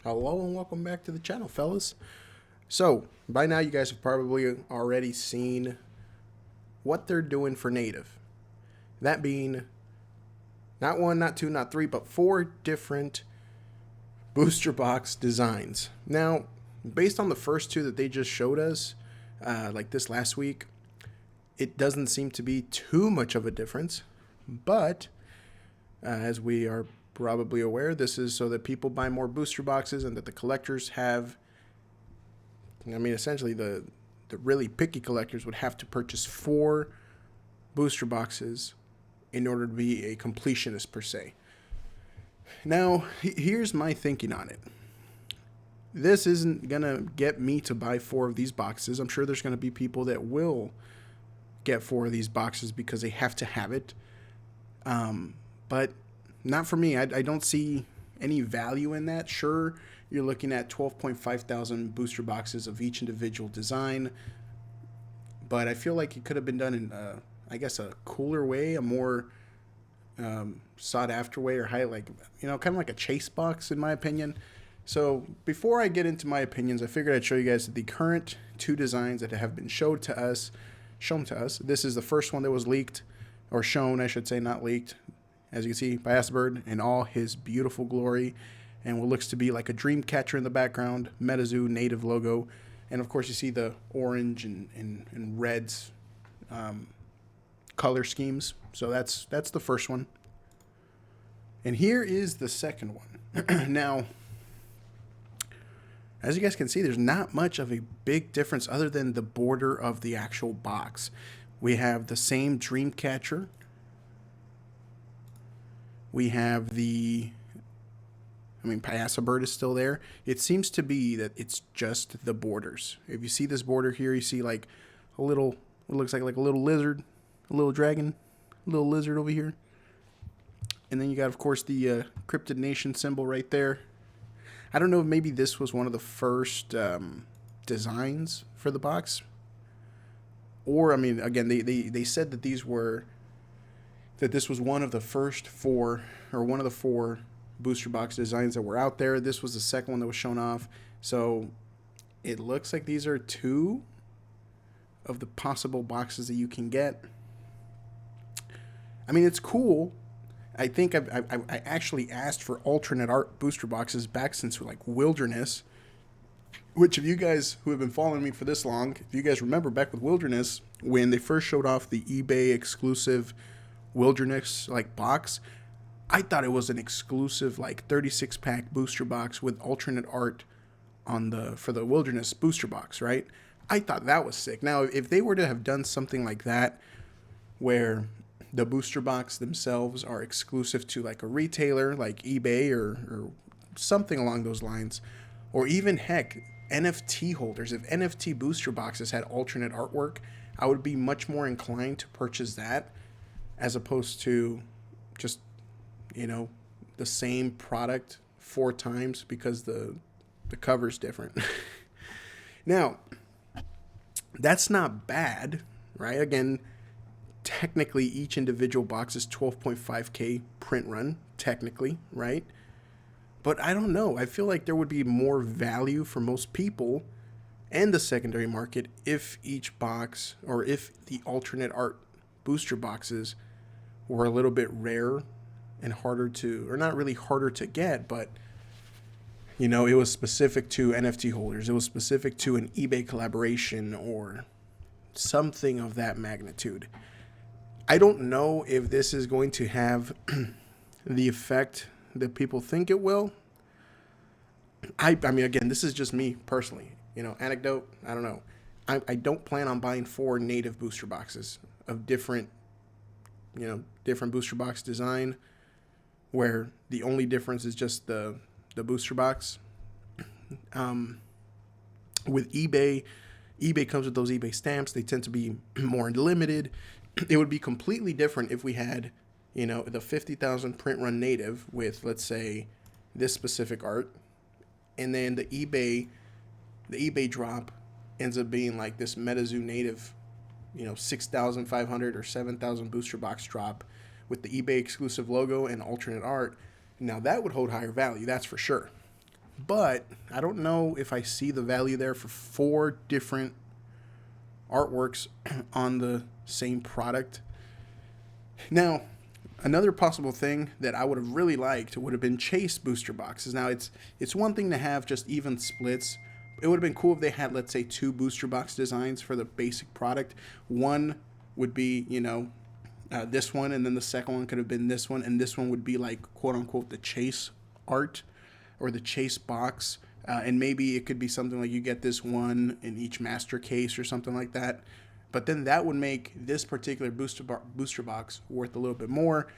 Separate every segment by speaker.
Speaker 1: Hello and welcome back to the channel, fellas. So, by now you guys have probably already seen what they're doing for native. That being not one, not two, not three, but four different booster box designs. Now, based on the first two that they just showed us, like this last week, it doesn't seem to be too much of a difference. But, as we are probably aware, this is so that people buy more booster boxes and that the collectors have, essentially the really picky collectors would have to purchase four booster boxes in order to be a completionist per se. Now, here's my thinking on it. This isn't going to get me to buy four of these boxes. I'm sure there's going to be people that will get four of these boxes because they have to have it. But not for me. I don't see any value in that. Sure, you're looking at 12.5 thousand booster boxes of each individual design, but I feel like it could have been done in, a cooler way, a more sought after way, or kind of like a chase box, in my opinion. So before I get into my opinions, I figured I'd show you guys the current two designs that have been shown to us. This is the first one that was leaked, or shown, I should say, not leaked. As you can see, by Bird in all his beautiful glory, and what looks to be like a dream catcher in the background, Metazoo native logo, and of course you see the orange and reds color schemes. So that's the first one. And here is the second one. Now, as you guys can see, there's not much of a big difference other than the border of the actual box. We have the same dream catcher. We have Bird is still there. It seems to be that it's just the borders. If you see this border here, you see like a little, what looks like a little lizard, a little dragon, a little lizard over here. And then you got, of course, the Cryptid Nation symbol right there. I don't know if maybe this was one of the first designs for the box. Or, again, they said that this was one of the first four, or one of the four booster box designs that were out there. This was the second one that was shown off. So it looks like these are two of the possible boxes that you can get. It's cool. I think I actually asked for alternate art booster boxes back since like Wilderness, which if you guys who have been following me for this long, if you guys remember back with Wilderness, when they first showed off the eBay exclusive Wilderness box, I thought it was an exclusive 36 pack booster box with alternate art for the Wilderness booster box, right? I thought that was sick. Now, if they were to have done something like that, where the booster box themselves are exclusive to a retailer like eBay or something along those lines, or even heck, NFT holders, if NFT booster boxes had alternate artwork, I would be much more inclined to purchase that as opposed to just, the same product four times because the cover's different. Now, that's not bad, right? Again, technically each individual box is 12.5K print run, technically, right? But I don't know. I feel like there would be more value for most people and the secondary market if each box, or if the alternate art booster boxes were a little bit rare and harder to, or not really harder to get, but it was specific to NFT holders. It was specific to an eBay collaboration or something of that magnitude. I don't know if this is going to have the effect that people think it will. Again, this is just me personally. Anecdote, I don't know. I don't plan on buying four native booster boxes of different booster box design, where the only difference is just the booster box. With eBay comes with those eBay stamps. They tend to be more limited. It would be completely different if we had, the 50,000 print run native with, let's say, this specific art, and then the eBay drop ends up being like this Metazoo native, 6,500 or 7,000 booster box drop with the eBay exclusive logo and alternate art. Now that would hold higher value, that's for sure. But I don't know if I see the value there for 4 different artworks on the same product. Now, another possible thing that I would have really liked would have been chase booster boxes. Now, it's one thing to have just even splits. It would have been cool if they had, let's say, 2 booster box designs for the basic product. One would be, this one, and then the second one could have been this one, and this one would be like, quote unquote, the chase art or the chase box. And maybe it could be something like you get this one in each master case or something like that. But then that would make this particular booster box worth a little bit more,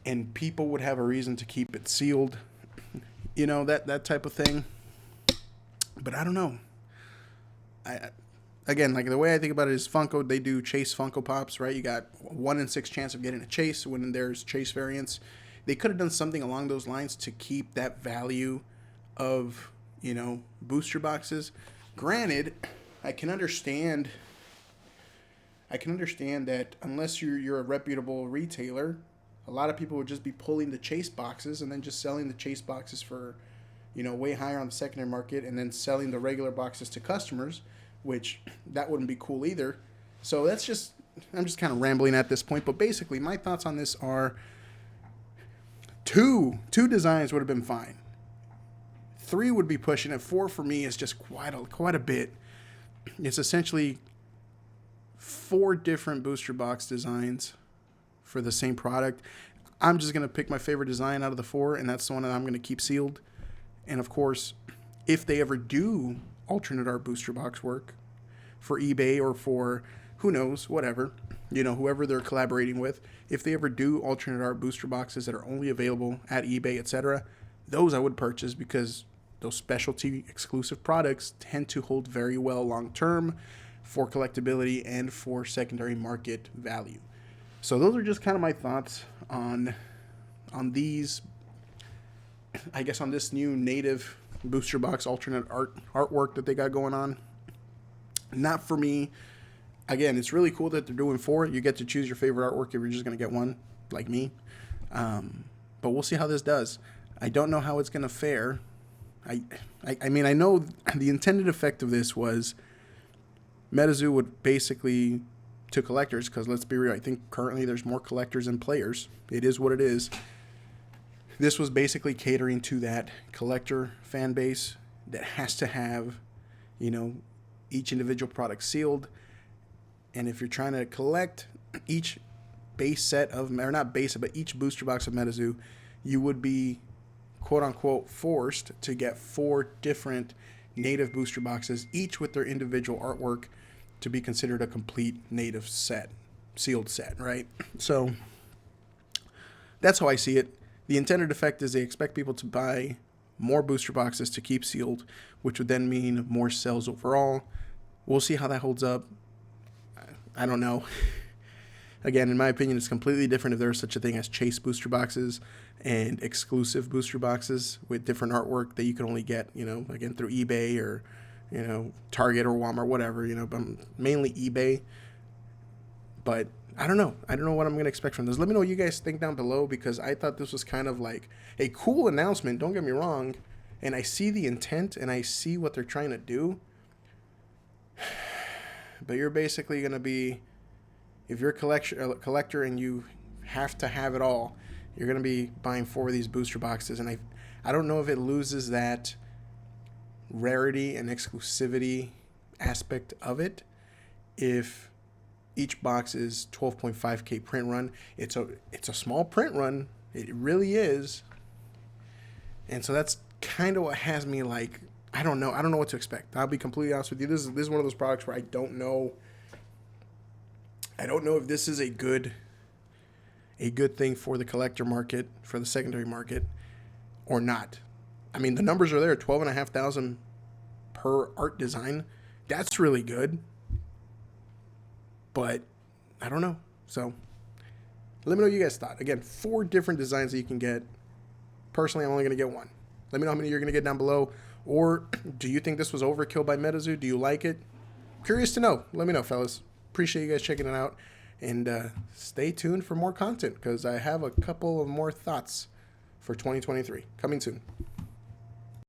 Speaker 1: and people would have a reason to keep it sealed, that type of thing. But I don't know. Again, like the way I think about it is Funko, they do chase Funko Pops, right? You got 1 in 6 chance of getting a chase when there's chase variants. They could have done something along those lines to keep that value of, booster boxes. Granted, I can understand that unless you're a reputable retailer, a lot of people would just be pulling the chase boxes and then just selling the chase boxes for, way higher on the secondary market, and then selling the regular boxes to customers, which that wouldn't be cool either. So I'm just kind of rambling at this point, but basically my thoughts on this are two designs would have been fine. 3 would be pushing it. 4 for me is just quite a bit. It's essentially 4 different booster box designs for the same product. I'm just going to pick my favorite design out of the 4, and that's the one that I'm going to keep sealed. And of course, if they ever do alternate art booster box work for eBay or for who knows, whatever, whoever they're collaborating with, if they ever do alternate art booster boxes that are only available at eBay, etc., those I would purchase, because those specialty exclusive products tend to hold very well long term for collectability and for secondary market value. So those are just kind of my thoughts on these, I guess, on this new native booster box alternate artwork that they got going on. Not for me. Again, it's really cool that they're doing 4. You get to choose your favorite artwork if you're just going to get one, like me. But we'll see how this does. I don't know how it's going to fare. I mean, I know the intended effect of this was Metazoo would basically, to collectors, because let's be real, I think currently there's more collectors than players. It is what it is. This was basically catering to that collector fan base that has to have, each individual product sealed. And if you're trying to collect each base set of, or not base, but each booster box of Metazoo, you would be, quote unquote, forced to get 4 different native booster boxes, each with their individual artwork, to be considered a complete native set, sealed set, right? So that's how I see it. The intended effect is they expect people to buy more booster boxes to keep sealed, which would then mean more sales overall. We'll see how that holds up. I don't know. Again, in my opinion, it's completely different if there's such a thing as chase booster boxes and exclusive booster boxes with different artwork that you can only get, again, through eBay or, Target or Walmart, whatever, but mainly eBay. But I don't know. I don't know what I'm going to expect from this. Let me know what you guys think down below, because I thought this was kind of like a cool announcement. Don't get me wrong. And I see the intent and I see what they're trying to do. But you're basically going to be, if you're a collector and you have to have it all, you're going to be buying 4 of these booster boxes. And I don't know if it loses that rarity and exclusivity aspect of it if each box is 12.5K print run. It's a small print run. It really is. And so that's kind of what has me like, I don't know what to expect. I'll be completely honest with you. This is one of those products where I don't know if this is a good thing for the collector market, for the secondary market, or not. I mean, the numbers are there, 12,500 per art design. That's really good. But I don't know. So let me know what you guys thought. Again, 4 different designs that you can get. Personally, I'm only going to get 1. Let me know how many you're going to get down below. Or do you think this was overkill by Metazoo? Do you like it? Curious to know. Let me know, fellas. Appreciate you guys checking it out. And stay tuned for more content, because I have a couple of more thoughts for 2023 coming soon.